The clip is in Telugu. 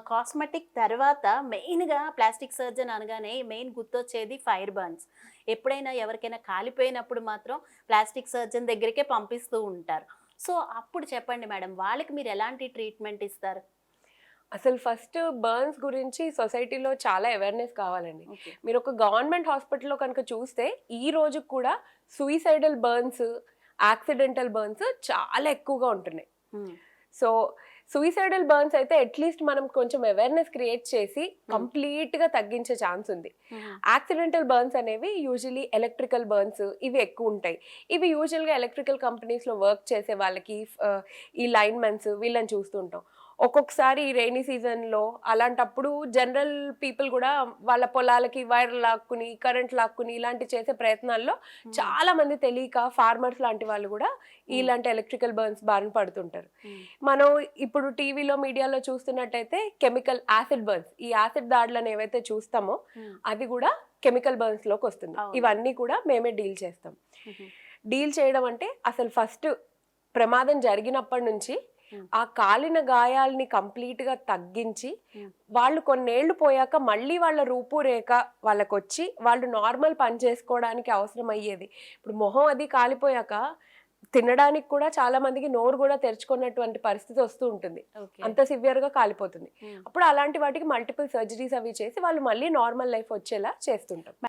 కాస్మెటిక్ తర్వాత మెయిన్‌గా ప్లాస్టిక్ సర్జన్ అనగానే మెయిన్ గుర్తొచ్చేది ఫైర్ బర్న్స్. ఎప్పుడైనా ఎవరికైనా కాలిపోయినప్పుడు మాత్రం ప్లాస్టిక్ సర్జన్ దగ్గరికే పంపిస్తూ ఉంటారు. సో, అప్పుడు చెప్పండి మేడం వాళ్ళకి మీరు ఎలాంటి ట్రీట్మెంట్ ఇస్తారు? అసలు ఫస్ట్ బర్న్స్ గురించి సొసైటీలో చాలా అవేర్‌నెస్ కావాలండి. ఓకే. మీరొక గవర్నమెంట్ హాస్పిటల్‌లో కనుక చూస్తే, ఈ రోజుకి కూడా సూయిసైడల్ బర్న్స్, యాక్సిడెంటల్ బర్న్స్ చాలా ఎక్కువగా ఉంటున్నాయి. హ్మ్. సో, సూయిసైడల్ బర్న్స్ అయితే అట్‌లీస్ట్ మనం కొంచెం అవేర్‌నెస్ క్రియేట్ చేసి హ్మ్. కంప్లీట్‌గా తగ్గించే ఛాన్స్ ఉంది. హుహు. యాక్సిడెంటల్ బర్న్స్ అనేవి యూజువల్లీ ఎలక్ట్రికల్ బర్న్స్ ఇవి ఎక్కువుంటాయి. ఇవి యూజువల్‌గా ఎలక్ట్రికల్ కంపెనీస్‌లో వర్క్ చేసే వాళ్ళకి ఈ లైన్‌మెన్స్ వీళ్ళని చూస్తుంటాం. ఒక్కొక్కసారి ఈ రెయినీ సీజన్‌లో అలాంటప్పుడు జనరల్ పీపుల్ గూడా వాళ్ళ పొలాలకి వైర్ లాక్కుని, కరెంట్ లాక్కుని ఇలాంటివి చేసే ప్రయత్నాల్లో హ్మ్. చాలా మంది తెలియక ఫార్మర్స్ లాంటి వాళ్ళు గూడా హ్మ్. ఇలాంటి ఎలక్ట్రికల్ బర్న్స్ బారిన పడుతుంటారు. హ్మ్. మనం ఇప్పుడు టీవీలో, మీడియాలో చూస్తున్నట్టయితే కెమికల్ యాసిడ్ బర్న్స్. ఈ యాసిడ్ దాడులను ఏవైతే చూస్తామో హ్మ్. అది గూడా కెమికల్ బర్న్స్‌లోకొస్తుంది. అవును. ఇవన్నీ కూడా మేమే డీల్ చేస్తాం. హుహు. డీల్ చేయడం అంటే అసలు ఫస్ట్ ప్రమాదం జరిగినప్పటి నుంచి హ్మ్. ఆ కాలిన గాయాల్ని కంప్లీట్‌గా తగ్గించి, హ్మ్. వాళ్ళు కొన్నేళ్ళు పోయాక మళ్ళీ వాళ్ళ రూపురేఖ వాళ్ళకొచ్చి, వాళ్ళు నార్మల్ పని చేసుకోవడానికి అవసరమయ్యేది. ఇప్పుడు మొహం అది కాలిపోయాక తినడానికి కూడా చాలా మందికి నోరు గూడా తెరుచుకున్నటువంటి పరిస్థితి వస్తూ ఉంటుంది. ఓకే. అంత సివియర్‌గా కాలిపోతుంది. హ్మ్. అప్పుడు అలాంటి వాటికి మల్టిపుల్ సర్జరీస్ అవి చేసి వాళ్ళు మళ్ళీ నార్మల్ లైఫ్ వచ్చేలా చేస్తుంటాం.